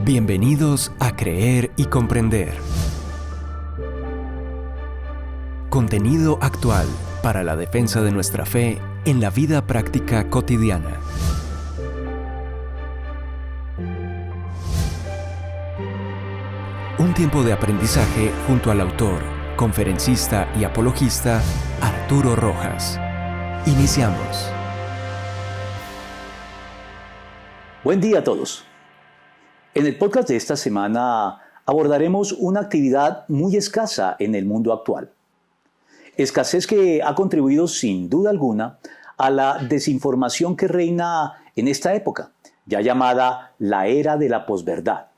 Bienvenidos a Creer y Comprender. Contenido actual para la defensa de nuestra fe en la vida práctica cotidiana. Un tiempo de aprendizaje junto al autor, conferencista y apologista Arturo Rojas. Iniciamos. Buen día a todos. En el podcast de esta semana abordaremos una actividad muy escasa en el mundo actual. Escasez que ha contribuido sin duda alguna a la desinformación que reina en esta época, ya llamada la era de la posverdad,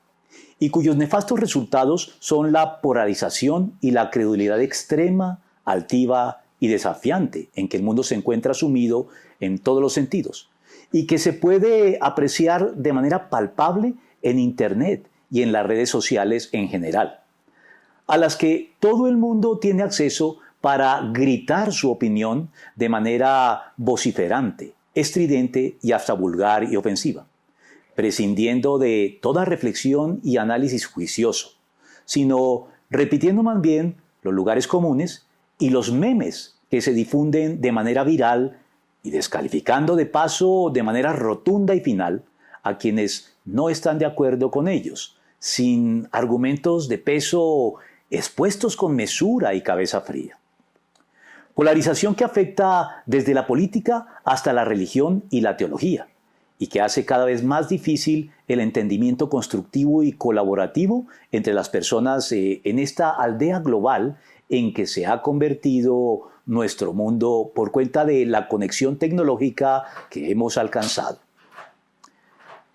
y cuyos nefastos resultados son la polarización y la credulidad extrema, altiva y desafiante en que el mundo se encuentra sumido en todos los sentidos, y que se puede apreciar de manera palpable en Internet y en las redes sociales en general, a las que todo el mundo tiene acceso para gritar su opinión de manera vociferante, estridente y hasta vulgar y ofensiva, prescindiendo de toda reflexión y análisis juicioso, sino repitiendo más bien los lugares comunes y los memes que se difunden de manera viral y descalificando de paso de manera rotunda y final a quienes no están de acuerdo con ellos, sin argumentos de peso expuestos con mesura y cabeza fría. Polarización que afecta desde la política hasta la religión y la teología, y que hace cada vez más difícil el entendimiento constructivo y colaborativo entre las personas en esta aldea global en que se ha convertido nuestro mundo por cuenta de la conexión tecnológica que hemos alcanzado.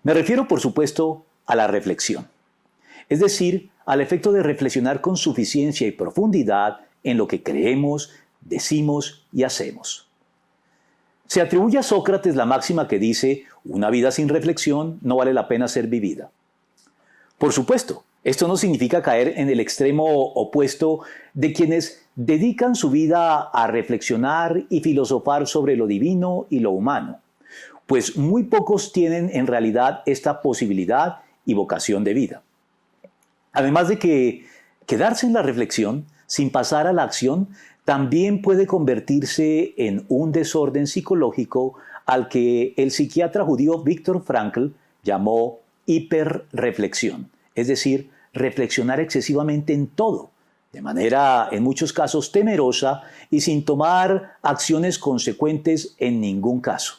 Me refiero, por supuesto, a la reflexión, es decir, al efecto de reflexionar con suficiencia y profundidad en lo que creemos, decimos y hacemos. Se atribuye a Sócrates la máxima que dice: una vida sin reflexión no vale la pena ser vivida. Por supuesto, esto no significa caer en el extremo opuesto de quienes dedican su vida a reflexionar y filosofar sobre lo divino y lo humano, pues muy pocos tienen en realidad esta posibilidad y vocación de vida. Además de que quedarse en la reflexión sin pasar a la acción también puede convertirse en un desorden psicológico al que el psiquiatra judío Viktor Frankl llamó hiperreflexión, es decir, reflexionar excesivamente en todo, de manera en muchos casos temerosa y sin tomar acciones consecuentes en ningún caso.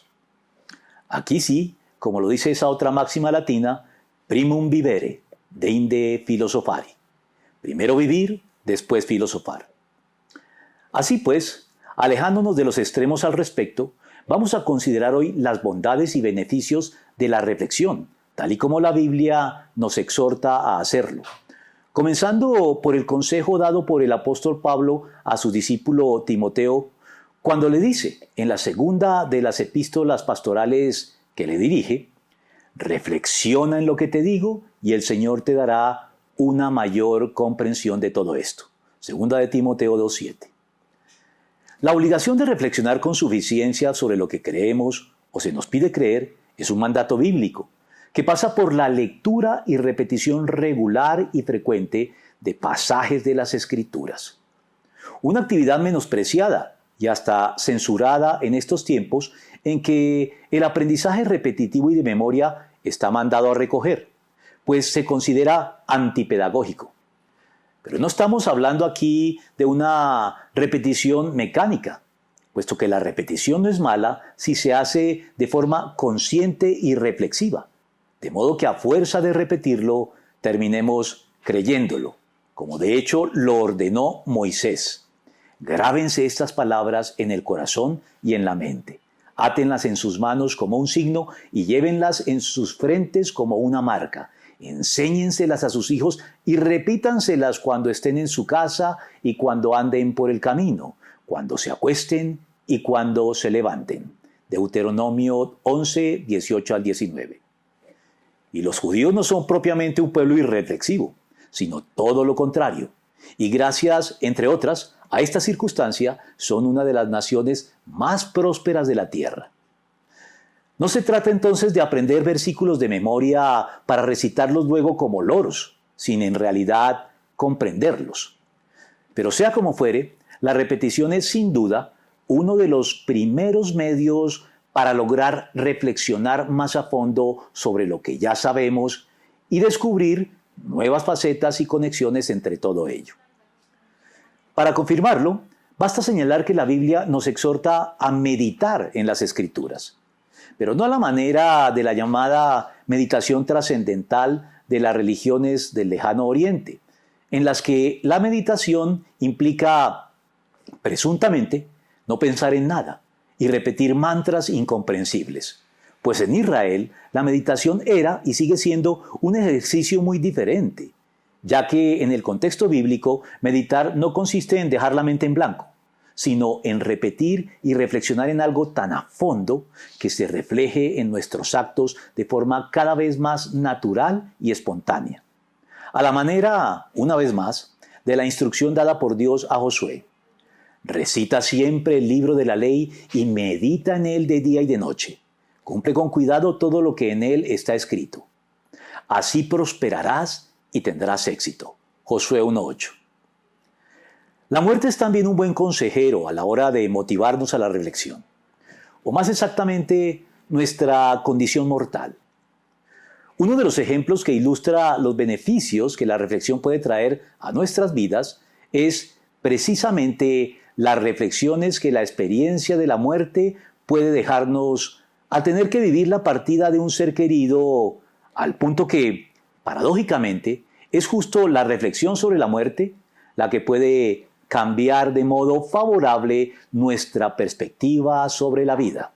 Aquí sí, como lo dice esa otra máxima latina, primum vivere, deinde philosophari. Primero vivir, después filosofar. Así pues, alejándonos de los extremos al respecto, vamos a considerar hoy las bondades y beneficios de la reflexión, tal y como la Biblia nos exhorta a hacerlo. Comenzando por el consejo dado por el apóstol Pablo a su discípulo Timoteo, cuando le dice, en la segunda de las epístolas pastorales que le dirige: reflexiona en lo que te digo y el Señor te dará una mayor comprensión de todo esto. Segunda de Timoteo 2:7. La obligación de reflexionar con suficiencia sobre lo que creemos o se nos pide creer es un mandato bíblico que pasa por la lectura y repetición regular y frecuente de pasajes de las Escrituras. Una actividad menospreciada y hasta censurada en estos tiempos en que el aprendizaje repetitivo y de memoria está mandado a recoger, pues se considera antipedagógico. Pero no estamos hablando aquí de una repetición mecánica, puesto que la repetición no es mala si se hace de forma consciente y reflexiva, de modo que a fuerza de repetirlo terminemos creyéndolo, como de hecho lo ordenó Moisés. Grábense estas palabras en el corazón y en la mente. Átenlas en sus manos como un signo y llévenlas en sus frentes como una marca. Enséñenselas a sus hijos y repítanselas cuando estén en su casa y cuando anden por el camino, cuando se acuesten y cuando se levanten. Deuteronomio 11, 18 al 19. Y los judíos no son propiamente un pueblo irreflexivo, sino todo lo contrario. Y gracias, entre otras, a esta circunstancia, son una de las naciones más prósperas de la tierra. No se trata entonces de aprender versículos de memoria para recitarlos luego como loros, sin en realidad comprenderlos. Pero sea como fuere, la repetición es sin duda uno de los primeros medios para lograr reflexionar más a fondo sobre lo que ya sabemos y descubrir nuevas facetas y conexiones entre todo ello. Para confirmarlo, basta señalar que la Biblia nos exhorta a meditar en las Escrituras, pero no a la manera de la llamada meditación trascendental de las religiones del Lejano Oriente, en las que la meditación implica, presuntamente, no pensar en nada y repetir mantras incomprensibles. Pues en Israel la meditación era y sigue siendo un ejercicio muy diferente, ya que en el contexto bíblico meditar no consiste en dejar la mente en blanco, sino en repetir y reflexionar en algo tan a fondo que se refleje en nuestros actos de forma cada vez más natural y espontánea. A la manera, una vez más, de la instrucción dada por Dios a Josué. Recita siempre el libro de la ley y medita en él de día y de noche. Cumple con cuidado todo lo que en él está escrito. Así prosperarás y tendrás éxito. Josué 1:8. La muerte es también un buen consejero a la hora de motivarnos a la reflexión, o más exactamente, nuestra condición mortal. Uno de los ejemplos que ilustra los beneficios que la reflexión puede traer a nuestras vidas es precisamente las reflexiones que la experiencia de la muerte puede dejarnos al tener que vivir la partida de un ser querido, al punto que, paradójicamente, es justo la reflexión sobre la muerte la que puede cambiar de modo favorable nuestra perspectiva sobre la vida.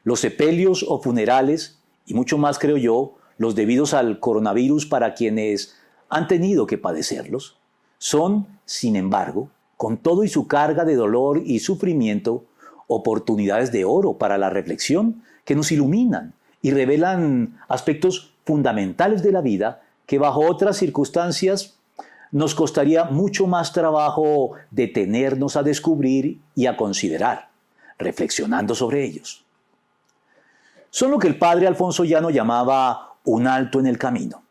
Los sepelios o funerales, y mucho más creo yo, los debidos al coronavirus para quienes han tenido que padecerlos, son, sin embargo, con todo y su carga de dolor y sufrimiento, oportunidades de oro para la reflexión que nos iluminan y revelan aspectos fundamentales de la vida que bajo otras circunstancias nos costaría mucho más trabajo detenernos a descubrir y a considerar, reflexionando sobre ellos. Son lo que el padre Alfonso Llano llamaba un alto en el camino.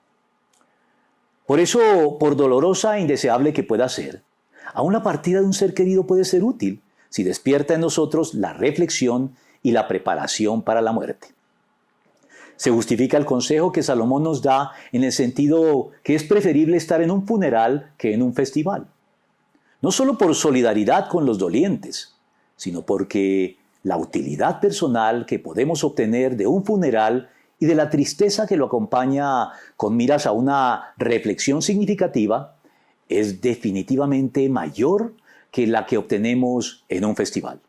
Por eso, por dolorosa e indeseable que pueda ser, aún la partida de un ser querido puede ser útil si despierta en nosotros la reflexión y la preparación para la muerte. Se justifica el consejo que Salomón nos da en el sentido que es preferible estar en un funeral que en un festival. No solo por solidaridad con los dolientes, sino porque la utilidad personal que podemos obtener de un funeral y de la tristeza que lo acompaña con miras a una reflexión significativa es definitivamente mayor que la que obtenemos en un festival.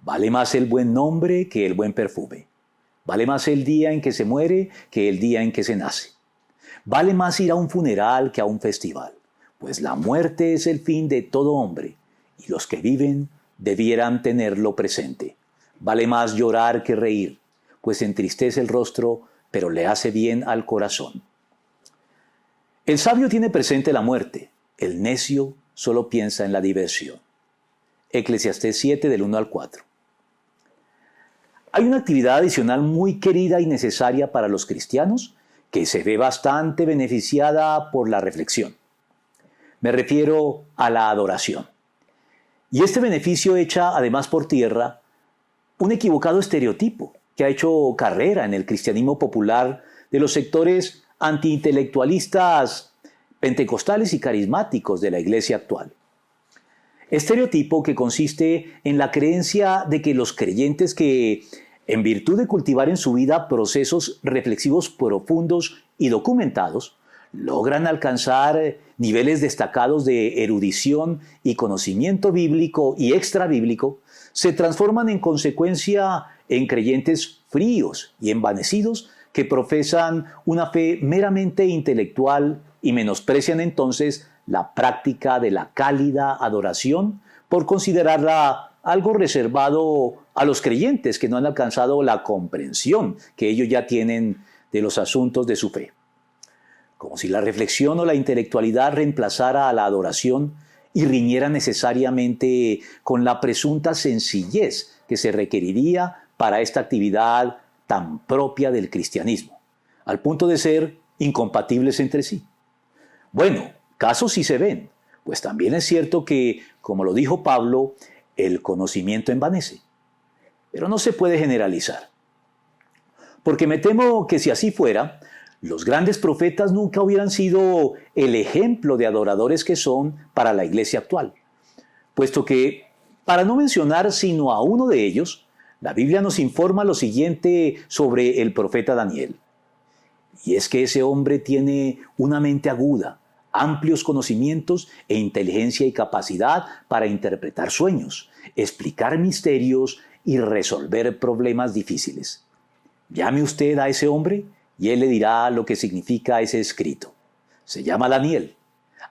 Vale más el buen nombre que el buen perfume. Vale más el día en que se muere que el día en que se nace. Vale más ir a un funeral que a un festival, pues la muerte es el fin de todo hombre, y los que viven debieran tenerlo presente. Vale más llorar que reír, pues entristece el rostro, pero le hace bien al corazón. El sabio tiene presente la muerte, el necio solo piensa en la diversión. Eclesiastés 7, del 1 al 4. Hay una actividad adicional muy querida y necesaria para los cristianos que se ve bastante beneficiada por la reflexión. Me refiero a la adoración. Y este beneficio echa además por tierra un equivocado estereotipo que ha hecho carrera en el cristianismo popular de los sectores antiintelectualistas, pentecostales y carismáticos de la iglesia actual. Estereotipo que consiste en la creencia de que los creyentes que, en virtud de cultivar en su vida procesos reflexivos profundos y documentados, logran alcanzar niveles destacados de erudición y conocimiento bíblico y extrabíblico, se transforman en consecuencia en creyentes fríos y envanecidos que profesan una fe meramente intelectual y menosprecian entonces la práctica de la cálida adoración por considerarla algo reservado a los creyentes que no han alcanzado la comprensión que ellos ya tienen de los asuntos de su fe. Como si la reflexión o la intelectualidad reemplazara a la adoración y riñera necesariamente con la presunta sencillez que se requeriría para esta actividad tan propia del cristianismo, al punto de ser incompatibles entre sí. Bueno, casos sí se ven, pues también es cierto que, como lo dijo Pablo, el conocimiento envanece. Pero no se puede generalizar. Porque me temo que si así fuera, los grandes profetas nunca hubieran sido el ejemplo de adoradores que son para la iglesia actual. Puesto que, para no mencionar sino a uno de ellos, la Biblia nos informa lo siguiente sobre el profeta Daniel. Y es que ese hombre tiene una mente aguda, amplios conocimientos e inteligencia y capacidad para interpretar sueños, explicar misterios y resolver problemas difíciles. Llame usted a ese hombre y él le dirá lo que significa ese escrito. Se llama Daniel,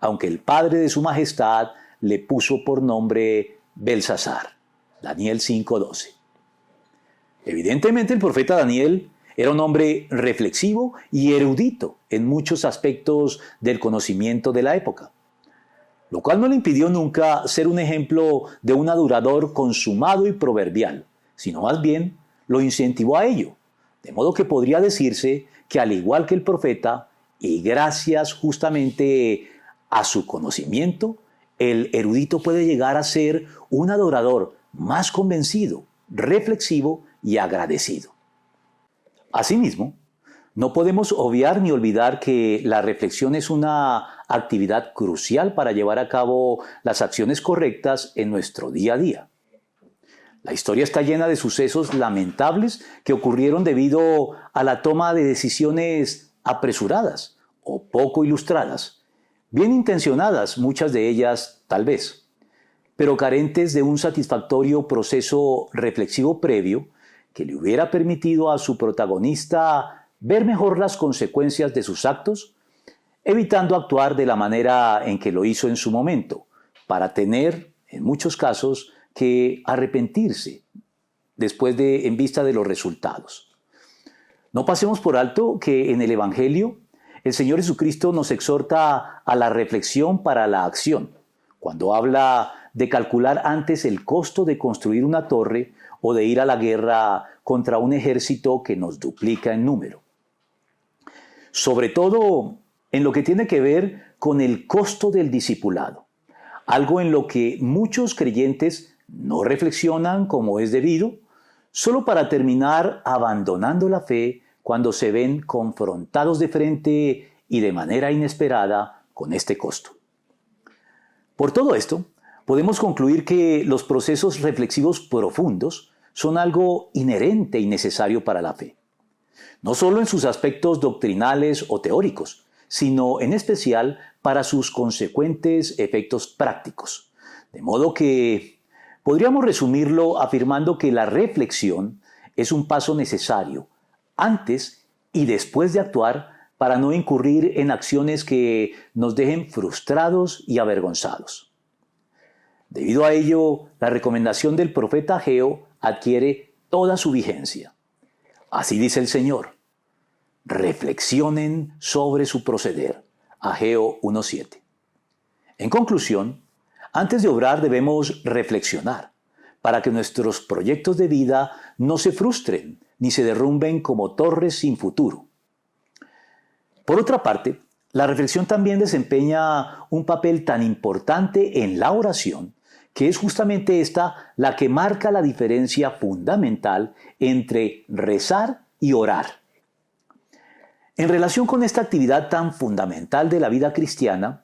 aunque el padre de su majestad le puso por nombre Belsasar. Daniel 5:12. Evidentemente el profeta Daniel era un hombre reflexivo y erudito en muchos aspectos del conocimiento de la época, lo cual no le impidió nunca ser un ejemplo de un adorador consumado y proverbial, sino más bien lo incentivó a ello, de modo que podría decirse que al igual que el profeta, y gracias justamente a su conocimiento, el erudito puede llegar a ser un adorador más convencido, reflexivo y agradecido. Asimismo, no podemos obviar ni olvidar que la reflexión es una actividad crucial para llevar a cabo las acciones correctas en nuestro día a día. La historia está llena de sucesos lamentables que ocurrieron debido a la toma de decisiones apresuradas o poco ilustradas, bien intencionadas muchas de ellas tal vez, pero carentes de un satisfactorio proceso reflexivo previo que le hubiera permitido a su protagonista ver mejor las consecuencias de sus actos, evitando actuar de la manera en que lo hizo en su momento, para tener, en muchos casos, que arrepentirse en vista de los resultados. No pasemos por alto que en el Evangelio el Señor Jesucristo nos exhorta a la reflexión para la acción, cuando habla de calcular antes el costo de construir una torre o de ir a la guerra contra un ejército que nos duplica en número. Sobre todo en lo que tiene que ver con el costo del discipulado, algo en lo que muchos creyentes no reflexionan como es debido, solo para terminar abandonando la fe cuando se ven confrontados de frente y de manera inesperada con este costo. Por todo esto, podemos concluir que los procesos reflexivos profundos son algo inherente y necesario para la fe, no solo en sus aspectos doctrinales o teóricos, sino en especial para sus consecuentes efectos prácticos. De modo que podríamos resumirlo afirmando que la reflexión es un paso necesario antes y después de actuar para no incurrir en acciones que nos dejen frustrados y avergonzados. Debido a ello, la recomendación del profeta Ageo adquiere toda su vigencia. Así dice el Señor: reflexionen sobre su proceder. Ageo 1:7. En conclusión, antes de obrar debemos reflexionar para que nuestros proyectos de vida no se frustren ni se derrumben como torres sin futuro. Por otra parte, la reflexión también desempeña un papel tan importante en la oración, que es justamente esta la que marca la diferencia fundamental entre rezar y orar. En relación con esta actividad tan fundamental de la vida cristiana,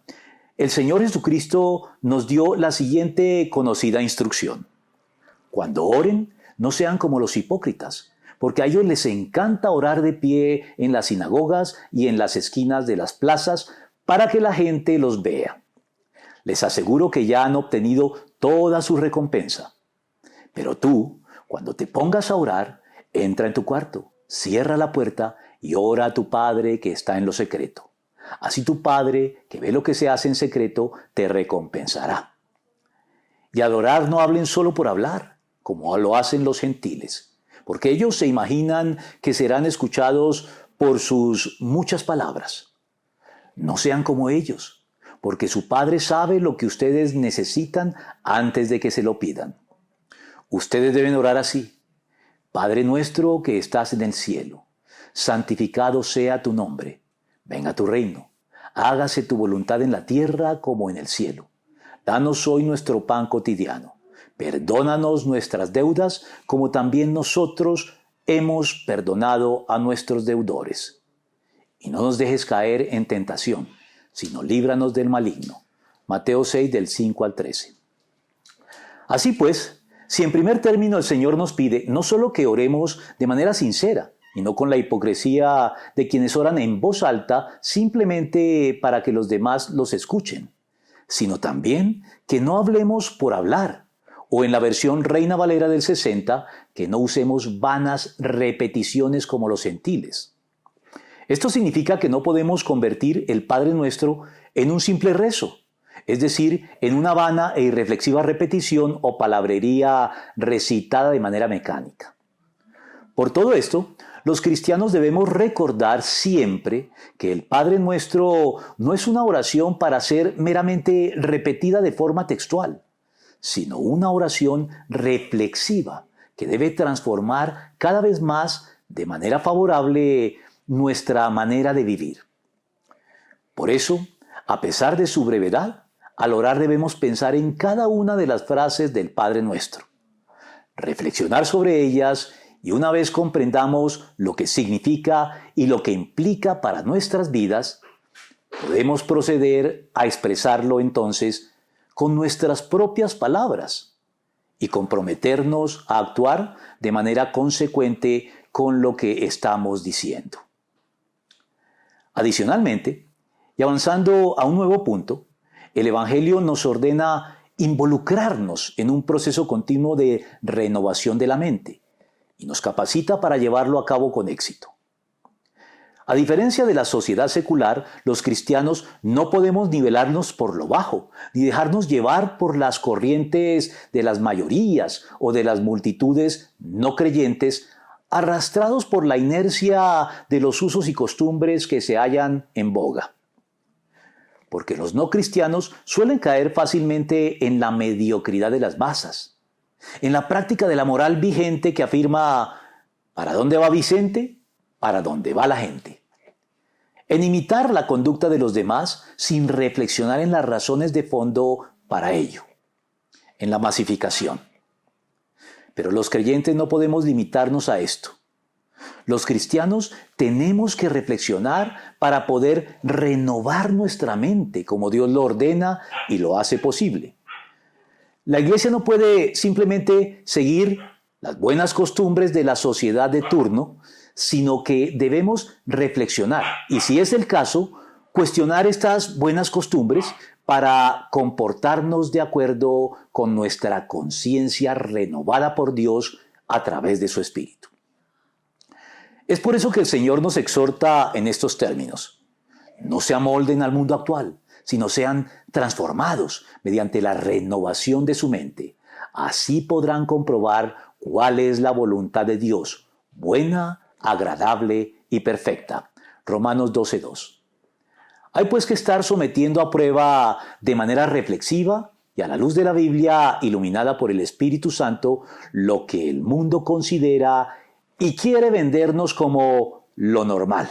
el Señor Jesucristo nos dio la siguiente conocida instrucción: cuando oren, no sean como los hipócritas, porque a ellos les encanta orar de pie en las sinagogas y en las esquinas de las plazas para que la gente los vea. Les aseguro que ya han obtenido toda su recompensa. Pero tú, cuando te pongas a orar, entra en tu cuarto, cierra la puerta y ora a tu Padre que está en lo secreto. Así tu Padre, que ve lo que se hace en secreto, te recompensará. Y al orar no hablen solo por hablar, como lo hacen los gentiles, porque ellos se imaginan que serán escuchados por sus muchas palabras. No sean como ellos, porque su Padre sabe lo que ustedes necesitan antes de que se lo pidan. Ustedes deben orar así: Padre nuestro que estás en el cielo, santificado sea tu nombre. Venga tu reino. Hágase tu voluntad en la tierra como en el cielo. Danos hoy nuestro pan cotidiano. Perdónanos nuestras deudas como también nosotros hemos perdonado a nuestros deudores. Y no nos dejes caer en tentación, sino líbranos del maligno. Mateo 6, del 5 al 13. Así pues, si en primer término el Señor nos pide no solo que oremos de manera sincera, y no con la hipocresía de quienes oran en voz alta simplemente para que los demás los escuchen, sino también que no hablemos por hablar, o en la versión Reina Valera del 60, que no usemos vanas repeticiones como los gentiles. Esto significa que no podemos convertir el Padre Nuestro en un simple rezo, es decir, en una vana e irreflexiva repetición o palabrería recitada de manera mecánica. Por todo esto, los cristianos debemos recordar siempre que el Padre Nuestro no es una oración para ser meramente repetida de forma textual, sino una oración reflexiva que debe transformar cada vez más de manera favorable nuestra manera de vivir. Por eso, a pesar de su brevedad, al orar debemos pensar en cada una de las frases del Padre Nuestro, reflexionar sobre ellas y una vez comprendamos lo que significa y lo que implica para nuestras vidas, podemos proceder a expresarlo entonces con nuestras propias palabras y comprometernos a actuar de manera consecuente con lo que estamos diciendo. Adicionalmente, y avanzando a un nuevo punto, el Evangelio nos ordena involucrarnos en un proceso continuo de renovación de la mente y nos capacita para llevarlo a cabo con éxito. A diferencia de la sociedad secular, los cristianos no podemos nivelarnos por lo bajo, ni dejarnos llevar por las corrientes de las mayorías o de las multitudes no creyentes, arrastrados por la inercia de los usos y costumbres que se hallan en boga. Porque los no cristianos suelen caer fácilmente en la mediocridad de las masas, en la práctica de la moral vigente que afirma ¿para dónde va Vicente? Para dónde va la gente. En imitar la conducta de los demás sin reflexionar en las razones de fondo para ello, en la masificación. Pero los creyentes no podemos limitarnos a esto. Los cristianos tenemos que reflexionar para poder renovar nuestra mente como Dios lo ordena y lo hace posible. La iglesia no puede simplemente seguir las buenas costumbres de la sociedad de turno, sino que debemos reflexionar y, si es el caso, cuestionar estas buenas costumbres para comportarnos de acuerdo con nuestra conciencia renovada por Dios a través de su Espíritu. Es por eso que el Señor nos exhorta en estos términos. No se amolden al mundo actual, sino sean transformados mediante la renovación de su mente. Así podrán comprobar cuál es la voluntad de Dios, buena, agradable y perfecta. Romanos 12:2. Hay pues que estar sometiendo a prueba de manera reflexiva y a la luz de la Biblia iluminada por el Espíritu Santo lo que el mundo considera y quiere vendernos como lo normal.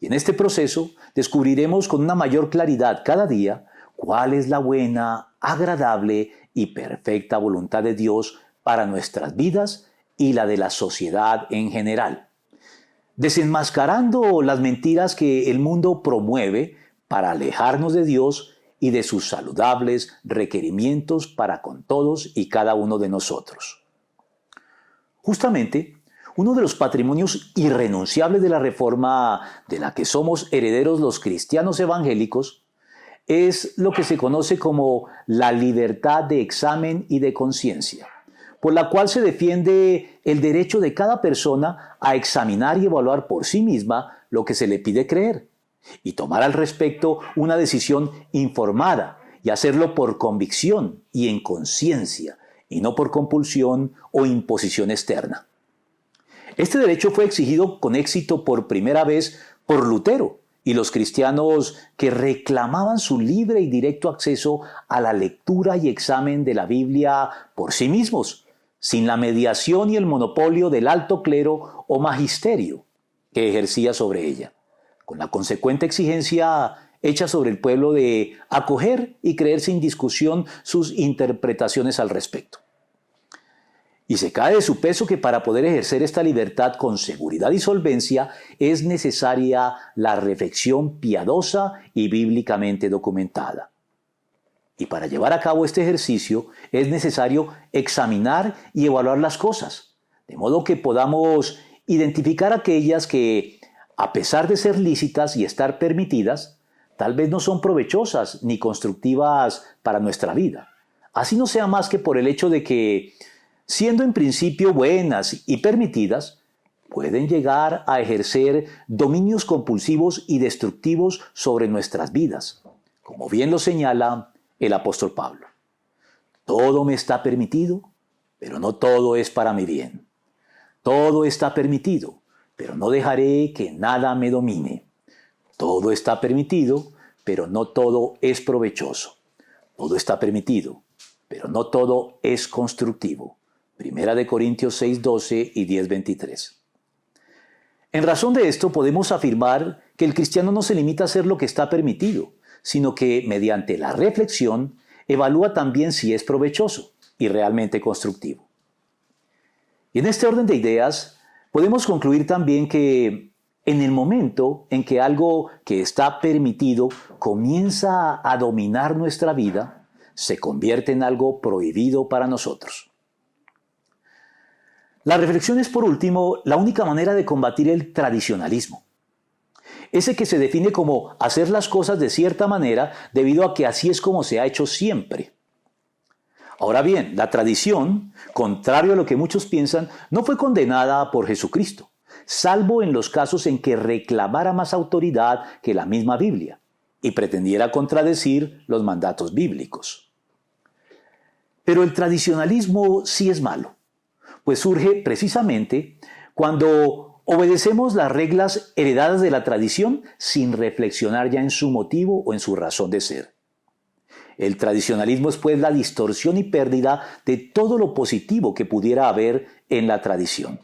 Y en este proceso descubriremos con una mayor claridad cada día cuál es la buena, agradable y perfecta voluntad de Dios para nuestras vidas y la de la sociedad en general, desenmascarando las mentiras que el mundo promueve para alejarnos de Dios y de sus saludables requerimientos para con todos y cada uno de nosotros. Justamente, uno de los patrimonios irrenunciables de la Reforma de la que somos herederos los cristianos evangélicos es lo que se conoce como la libertad de examen y de conciencia, por la cual se defiende el derecho de cada persona a examinar y evaluar por sí misma lo que se le pide creer y tomar al respecto una decisión informada y hacerlo por convicción y en conciencia y no por compulsión o imposición externa. Este derecho fue exigido con éxito por primera vez por Lutero y los cristianos que reclamaban su libre y directo acceso a la lectura y examen de la Biblia por sí mismos, sin la mediación y el monopolio del alto clero o magisterio que ejercía sobre ella, con la consecuente exigencia hecha sobre el pueblo de acoger y creer sin discusión sus interpretaciones al respecto. Y se cae de su peso que para poder ejercer esta libertad con seguridad y solvencia es necesaria la reflexión piadosa y bíblicamente documentada. Y para llevar a cabo este ejercicio es necesario examinar y evaluar las cosas, de modo que podamos identificar aquellas que, a pesar de ser lícitas y estar permitidas, tal vez no son provechosas ni constructivas para nuestra vida. Así no sea más que por el hecho de que, siendo en principio buenas y permitidas, pueden llegar a ejercer dominios compulsivos y destructivos sobre nuestras vidas, como bien lo señala el apóstol Pablo. Todo me está permitido, pero no todo es para mi bien. Todo está permitido, pero no dejaré que nada me domine. Todo está permitido, pero no todo es provechoso. Todo está permitido, pero no todo es constructivo. Primera de Corintios 6:12 y 10:23. En razón de esto podemos afirmar que el cristiano no se limita a hacer lo que está permitido, sino que mediante la reflexión evalúa también si es provechoso y realmente constructivo. Y en este orden de ideas podemos concluir también que en el momento en que algo que está permitido comienza a dominar nuestra vida, se convierte en algo prohibido para nosotros. La reflexión es, por último, la única manera de combatir el tradicionalismo. Ese que se define como hacer las cosas de cierta manera debido a que así es como se ha hecho siempre. Ahora bien, la tradición, contrario a lo que muchos piensan, no fue condenada por Jesucristo, salvo en los casos en que reclamara más autoridad que la misma Biblia y pretendiera contradecir los mandatos bíblicos. Pero el tradicionalismo sí es malo, pues surge precisamente cuando obedecemos las reglas heredadas de la tradición sin reflexionar ya en su motivo o en su razón de ser. El tradicionalismo es pues la distorsión y pérdida de todo lo positivo que pudiera haber en la tradición.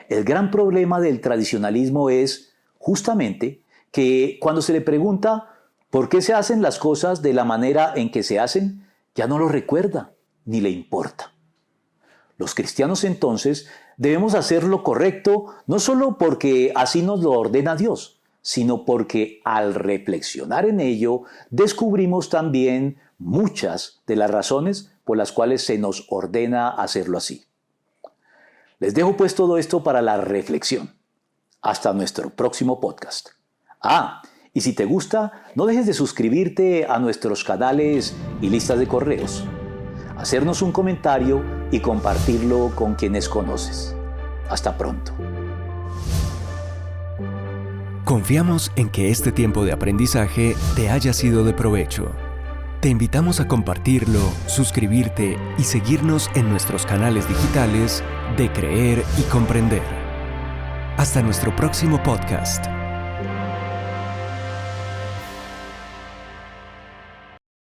El gran problema del tradicionalismo es justamente que cuando se le pregunta por qué se hacen las cosas de la manera en que se hacen, ya no lo recuerda ni le importa. Los cristianos entonces debemos hacer lo correcto no solo porque así nos lo ordena Dios, sino porque al reflexionar en ello descubrimos también muchas de las razones por las cuales se nos ordena hacerlo así. Les dejo pues todo esto para la reflexión. Hasta nuestro próximo podcast. Y si te gusta, no dejes de suscribirte a nuestros canales y listas de correos, hacernos un comentario y compartirlo con quienes conoces. Hasta pronto. Confiamos en que este tiempo de aprendizaje te haya sido de provecho. Te invitamos a compartirlo, suscribirte y seguirnos en nuestros canales digitales de Creer y Comprender. Hasta nuestro próximo podcast.